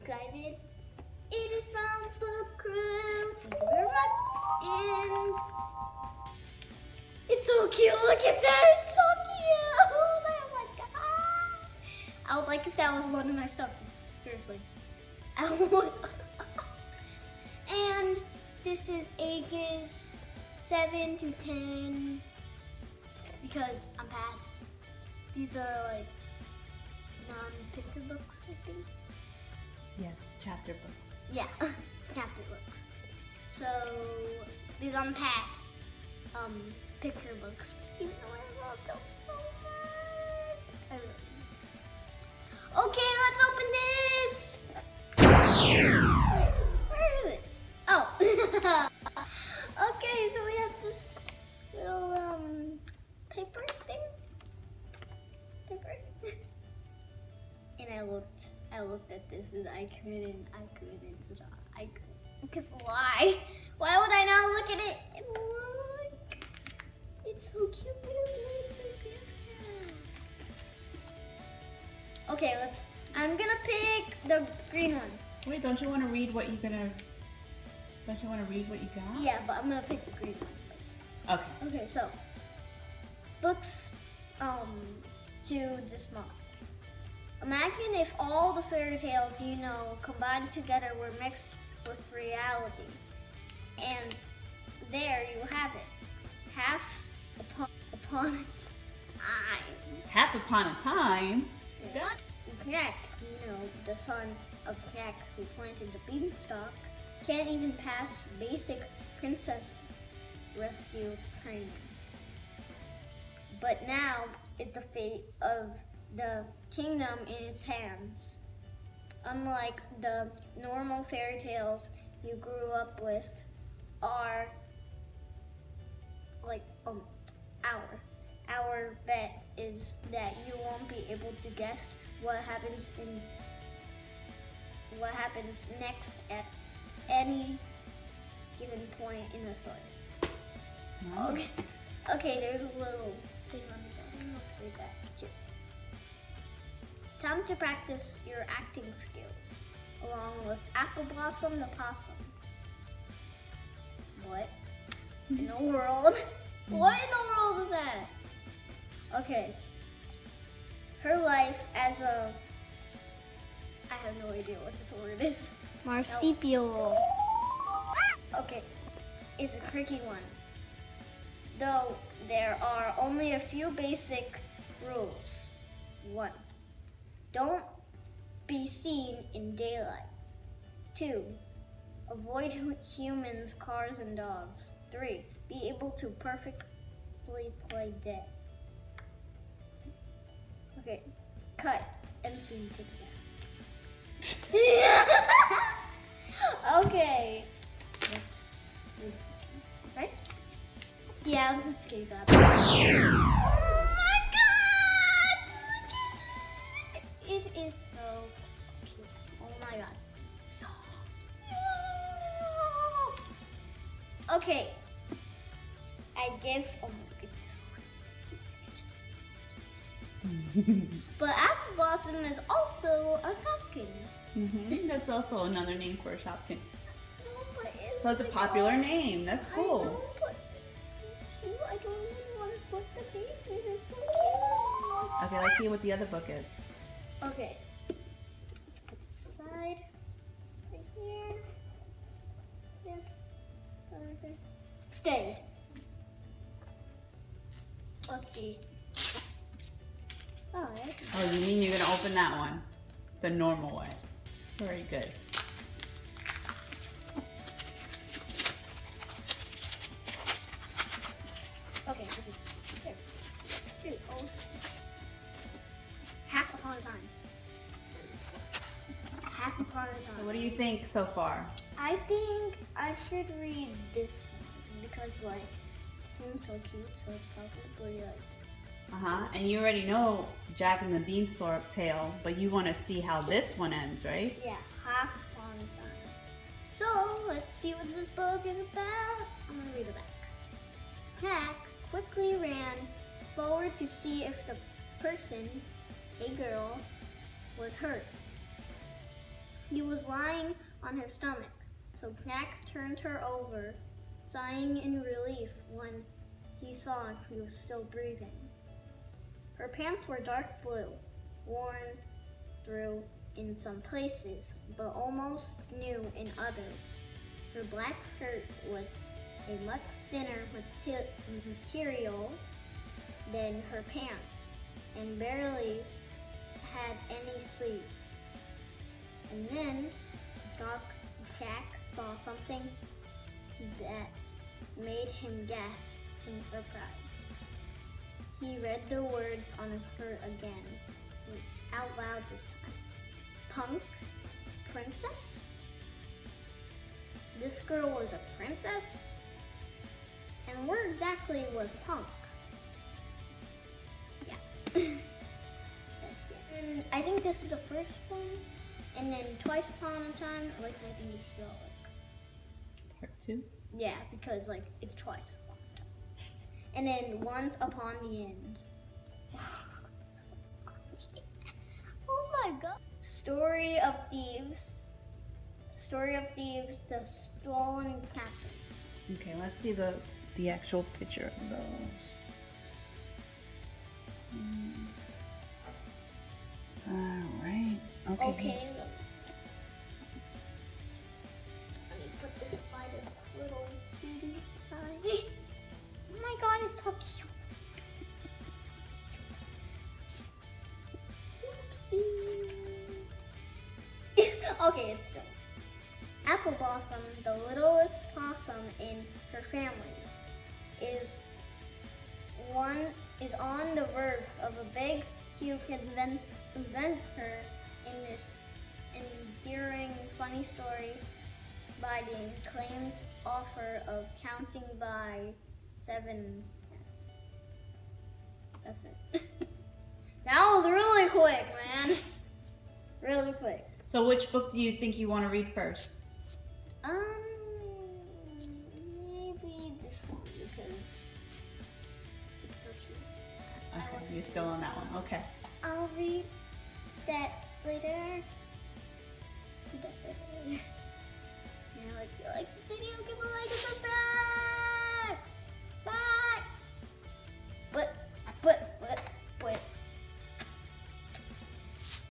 excited. It is from Bookroo. Thank you very much. And it's so cute. Look at that. It's so cute. Oh my god. I would like if that was one of my stuffies. Seriously. I would. And this is ages 7 to 10 because I'm past. These are like non-picture books, I think. Yes, chapter books. Yeah, chapter books. So these I'm past picture books. Even though I love them so much. I love them. Okay, let's open this. Where is it? Oh. Okay, so we have this little paper thing. Paper. And I looked at this and I couldn't. Because why? Why would I not look at it? And look. It's so cute. It's like the picture. Okay, I'm gonna pick the green one. Wait, don't you want to read what you got? Yeah, but I'm gonna pick the green one. Okay. Okay, so books to this month. Imagine if all the fairy tales you know combined together were mixed with reality. And there you have it. Half upon a time. Half upon a time? Yeah. Kanak, you know, the son of Kanak who planted the beanstalk, can't even pass basic princess rescue training. But now it's the fate of the kingdom in its hands. Unlike the normal fairy tales you grew up with, our bet is that you won't be able to guess what happens next at any given point in the story. Nice. Okay, there's a little thing on the bottom. Let's read that too. Time to practice your acting skills, along with Appleblossom the Possum. What in the world? What in the world is that? Okay. Her life as a... I have no idea what this word is. Marsupial. Okay, it's a tricky one. Though there are only a few basic rules. 1. Don't be seen in daylight. 2. Avoid humans, cars, and dogs. 3. Be able to perfectly play dead. Okay, cut and see. Take that. Okay. Let's right? Yeah, let's get that. Oh my god! Look at it! It is so cute. Oh my god. So cute. Okay. I guess, oh my goodness. But Appleblossom is also a pumpkin. That's also another name for a shopkin. No, but So it's a popular name. That's I cool. know, but it's cute. I don't even want to put the faces. It's so cute. Okay, let's see what the other book is. Okay. Let's put this aside. Right here. Yes. Right there. Stay. Let's see. Oh, yes. Oh, you mean you're gonna open that one the normal way? Very good. Okay, this is here. Here we go. Half upon a time. Half upon a time. So what do you think so far? I think I should read this one because like it seems so cute, so it's probably like And you already know Jack and the Beanstalk tale, but you want to see how this one ends, right? yeah, half upon a time. So let's see what this book is about. I'm gonna read the back. Jack quickly ran forward to see if the person, a girl, was hurt. He was lying on her stomach, so Jack turned her over, sighing in relief when he saw she was still breathing. Her pants were dark blue, worn through in some places, but almost new in others. Her black shirt was a much thinner material than her pants, and barely had any sleeves. And then Jack saw something that made him gasp in surprise. He read the words on the shirt again, out loud this time. Punk princess? This girl was a princess? And where exactly was Punk? Yeah. That's it. And I think this is the first one. And then Twice Upon a Time, like I think it's still like Part 2? yeah, because like it's twice upon a time. And then Once Upon the End. Oh my god. Story of Thieves. Story of Thieves, The Stolen Captives. Okay, let's see the actual picture of those. Alright. Okay. Let me put this by this little cutie guy. Oh my god, it's so cute. Oopsie. Okay, it's done. Appleblossom, the littlest possum in her family, is on the verge of a big, huge adventure in this endearing, funny story by the acclaimed author of Counting by 7 Yes. That's it. That was really quick, man. Really quick. So which book do you think you want to read first? Maybe this one because it's so cute. Okay, you're still on that one. Okay. I'll read that later. Now, if you like this video, give a like and subscribe.